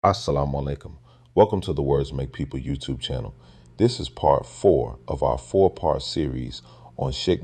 Assalamu alaikum. Welcome to the Words Make People YouTube channel. This is part 4 of our 4-part series on Sheikh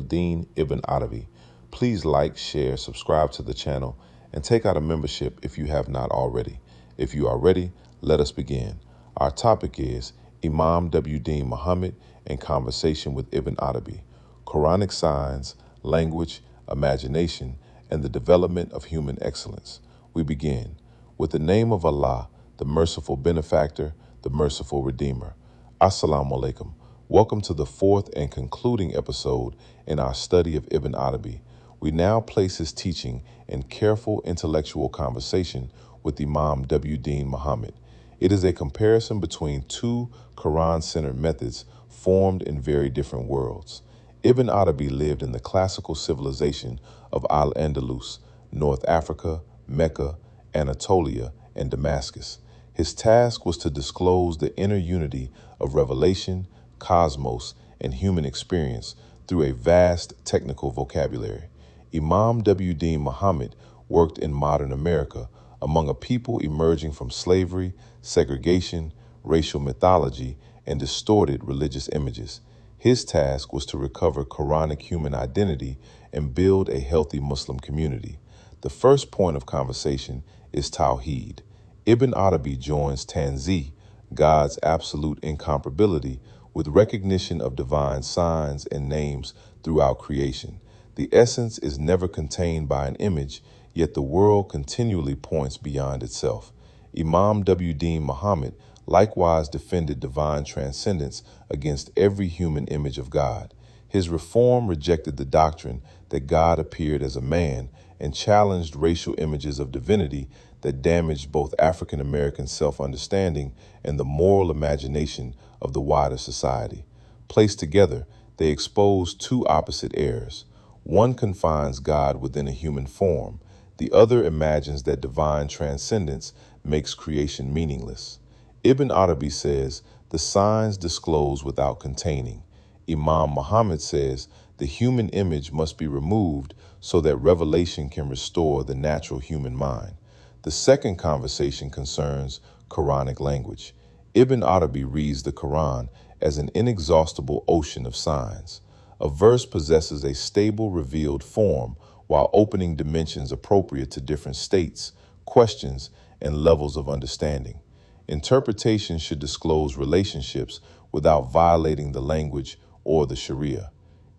Deen Ibn Arabi. Please like, share, subscribe to the channel, and take out a membership if you have not already. If you are ready, let us begin. Our topic is Imam W. Deen Mohammed and Conversation with Ibn Arabi, Quranic Signs, Language, Imagination, and the Development of Human Excellence. We begin. With the name of Allah, the merciful benefactor, the merciful redeemer. Assalamu alaikum. Welcome to the 4th and concluding episode in our study of Ibn Arabi. We now place his teaching in careful intellectual conversation with Imam W. Deen Mohammed. It is a comparison between two Quran-centered methods formed in very different worlds. Ibn Arabi lived in the classical civilization of Al-Andalus, North Africa, Mecca, Anatolia, and Damascus. His task was to disclose the inner unity of revelation, cosmos, and human experience through a vast technical vocabulary. Imam W. Deen Mohammed worked in modern America among a people emerging from slavery, segregation, racial mythology, and distorted religious images. His task was to recover Quranic human identity and build a healthy Muslim community. The first point of conversation is Tawheed. Ibn Arabi joins Tanzih, God's absolute incomparability, with recognition of divine signs and names throughout creation. The essence is never contained by an image, yet the world continually points beyond itself. Imam W. Deen Mohammed likewise defended divine transcendence against every human image of God. His reform rejected the doctrine that God appeared as a man and challenged racial images of divinity that damaged both African American self-understanding and the moral imagination of the wider society. Placed together, they expose two opposite errors. One confines God within a human form. The other imagines that divine transcendence makes creation meaningless. Ibn Arabi says, the signs disclose without containing. Imam Muhammad says, the human image must be removed so that revelation can restore the natural human mind. The second conversation concerns Quranic language. Ibn Arabi reads the Quran as an inexhaustible ocean of signs. A verse possesses a stable, revealed form while opening dimensions appropriate to different states, questions, and levels of understanding. Interpretation should disclose relationships without violating the language or the Sharia.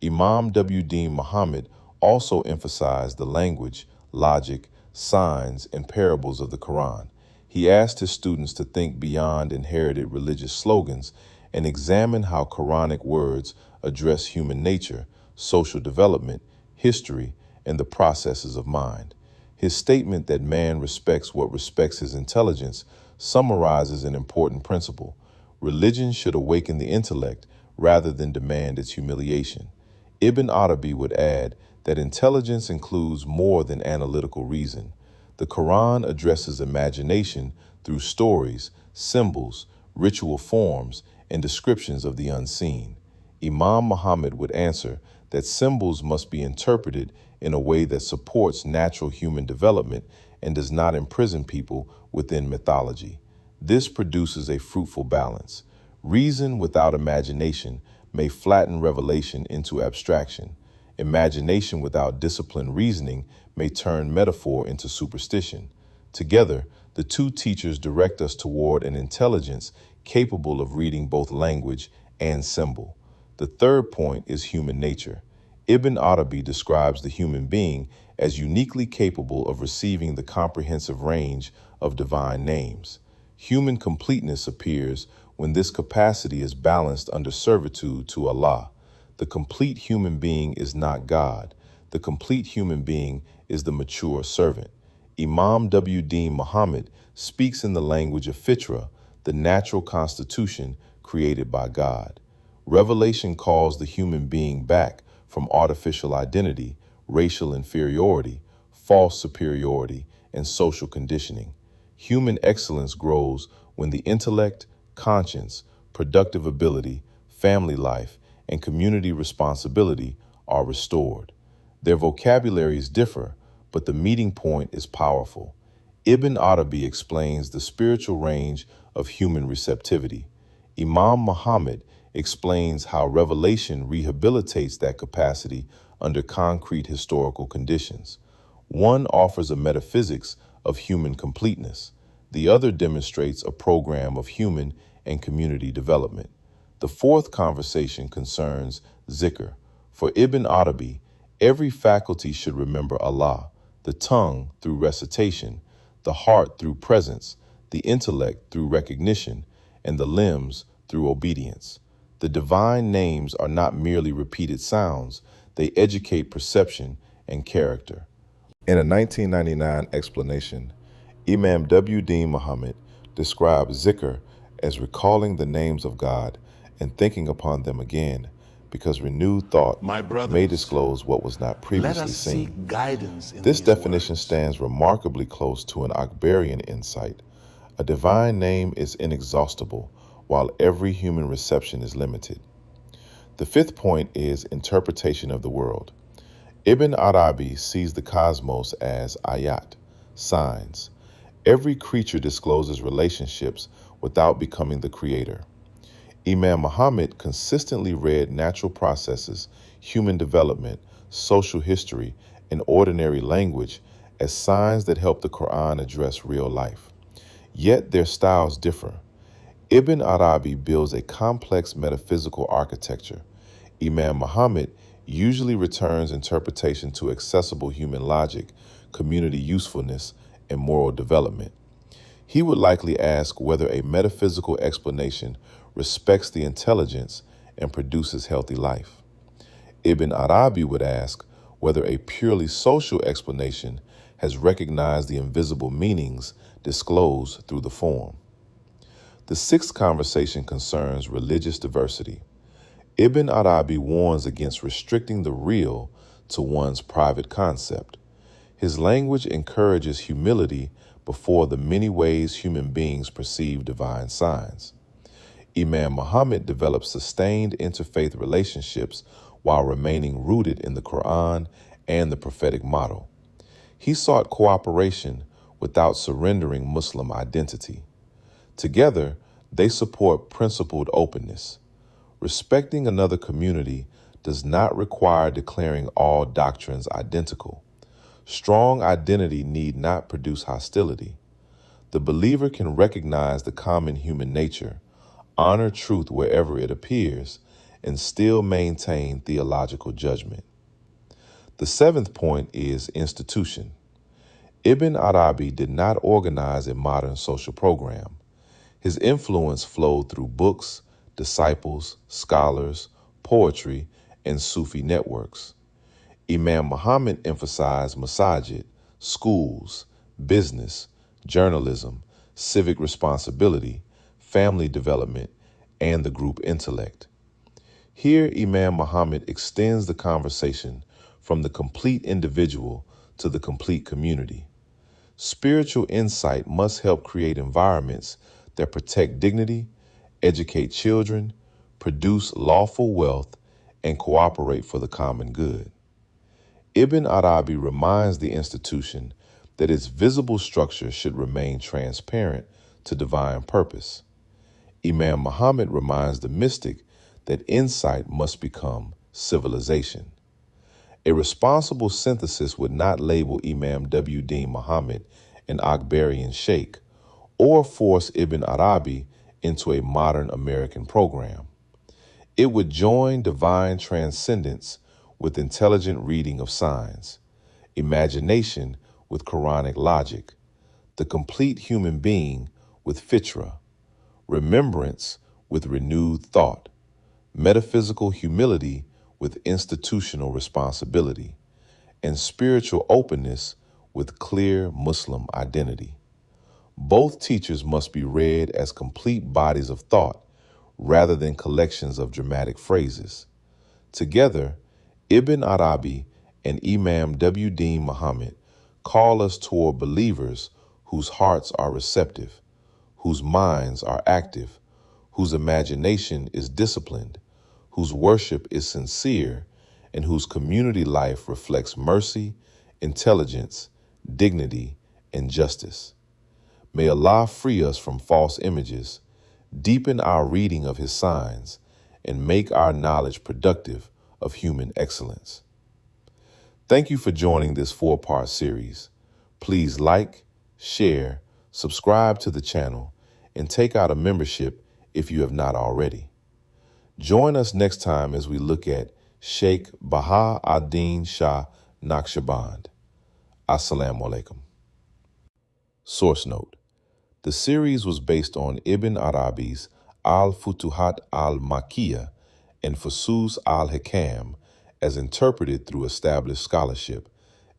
Imam W. Deen Mohammed also emphasized the language, logic, signs, and parables of the Quran. He asked his students to think beyond inherited religious slogans and examine how Quranic words address human nature, social development, history, and the processes of mind. His statement that man respects what respects his intelligence summarizes an important principle. Religion should awaken the intellect rather than demand its humiliation. Ibn Arabi would add that intelligence includes more than analytical reason. The Quran addresses imagination through stories, symbols, ritual forms, and descriptions of the unseen. Imam Muhammad would answer that symbols must be interpreted in a way that supports natural human development and does not imprison people within mythology. This produces a fruitful balance. Reason without imagination may flatten revelation into abstraction. Imagination without disciplined reasoning may turn metaphor into superstition. Together, the two teachers direct us toward an intelligence capable of reading both language and symbol. The third point is human nature. Ibn Arabi describes the human being as uniquely capable of receiving the comprehensive range of divine names. Human completeness appears when this capacity is balanced under servitude to Allah. The complete human being is not God. The complete human being is the mature servant. Imam W. Deen Mohammed speaks in the language of fitra, the natural constitution created by God. Revelation calls the human being back from artificial identity, racial inferiority, false superiority, and social conditioning. Human excellence grows when the intellect, conscience, productive ability, family life, and community responsibility are restored. Their vocabularies differ, but the meeting point is powerful. Ibn Arabi explains the spiritual range of human receptivity. Imam Muhammad explains how revelation rehabilitates that capacity under concrete historical conditions. One offers a metaphysics of human completeness. The other demonstrates a program of human and community development. The fourth conversation concerns zikr. For Ibn Arabi, every faculty should remember Allah, the tongue through recitation, the heart through presence, the intellect through recognition, and the limbs through obedience. The divine names are not merely repeated sounds, they educate perception and character. In a 1999 explanation, Imam W.D. Mohammed describes zikr as recalling the names of God and thinking upon them again, because renewed thought may disclose what was not previously seen. This definition stands remarkably close to an Akbarian insight. A divine name is inexhaustible, while every human reception is limited. The fifth point is interpretation of the world. Ibn Arabi sees the cosmos as ayat, signs. Every creature discloses relationships without becoming the creator. Imam Muhammad consistently read natural processes, human development, social history, and ordinary language as signs that help the Qur'an address real life. Yet their styles differ. Ibn Arabi builds a complex metaphysical architecture. Imam Muhammad usually returns interpretation to accessible human logic, community usefulness, and moral development. He would likely ask whether a metaphysical explanation respects the intelligence and produces healthy life. Ibn Arabi would ask whether a purely social explanation has recognized the invisible meanings disclosed through the form. The sixth conversation concerns religious diversity. Ibn Arabi warns against restricting the real to one's private concept. His language encourages humility before the many ways human beings perceive divine signs. Imam Muhammad developed sustained interfaith relationships while remaining rooted in the Qur'an and the prophetic model. He sought cooperation without surrendering Muslim identity. Together, they support principled openness. Respecting another community does not require declaring all doctrines identical. Strong identity need not produce hostility. The believer can recognize the common human nature, honor truth wherever it appears, and still maintain theological judgment. The seventh point is institution. Ibn Arabi did not organize a modern social program. His influence flowed through books, disciples, scholars, poetry, and Sufi networks. Imam Muhammad emphasized masajid, schools, business, journalism, civic responsibility, family development, and the group intellect. Here, Imam Muhammad extends the conversation from the complete individual to the complete community. Spiritual insight must help create environments that protect dignity, educate children, produce lawful wealth, and cooperate for the common good. Ibn Arabi reminds the institution that its visible structure should remain transparent to divine purpose. Imam Muhammad reminds the mystic that insight must become civilization. A responsible synthesis would not label Imam W.D. Muhammad an Akbarian sheikh or force Ibn Arabi into a modern American program. It would join divine transcendence with intelligent reading of signs, imagination with Quranic logic, the complete human being with fitra, remembrance with renewed thought, metaphysical humility with institutional responsibility, and spiritual openness with clear Muslim identity. Both teachers must be read as complete bodies of thought rather than collections of dramatic phrases. Together, Ibn Arabi and Imam W.D. Muhammad call us toward believers whose hearts are receptive, whose minds are active, whose imagination is disciplined, whose worship is sincere, and whose community life reflects mercy, intelligence, dignity, and justice. May Allah free us from false images, deepen our reading of His signs, and make our knowledge productive of human excellence. Thank you for joining this four-part series. Please like, share, subscribe to the channel, and take out a membership if you have not already. Join us next time as we look at Sheikh Baha ad-Din Shah Naqshband. Assalamu alaikum. Source note: the series was based on Ibn Arabi's Al-Futuhat al-Makkiyah and Fusus al-Hikam as interpreted through established scholarship,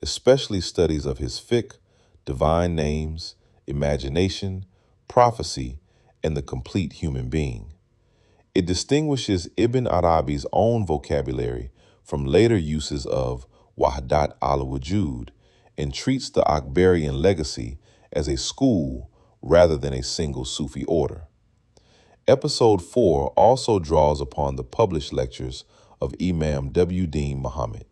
especially studies of his fiqh, divine names, imagination, prophecy, and the complete human being. It distinguishes Ibn Arabi's own vocabulary from later uses of Wahdat al-Wujud and treats the Akbarian legacy as a school rather than a single Sufi order. Episode 4 also draws upon the published lectures of Imam W.D. Deen Mohammed.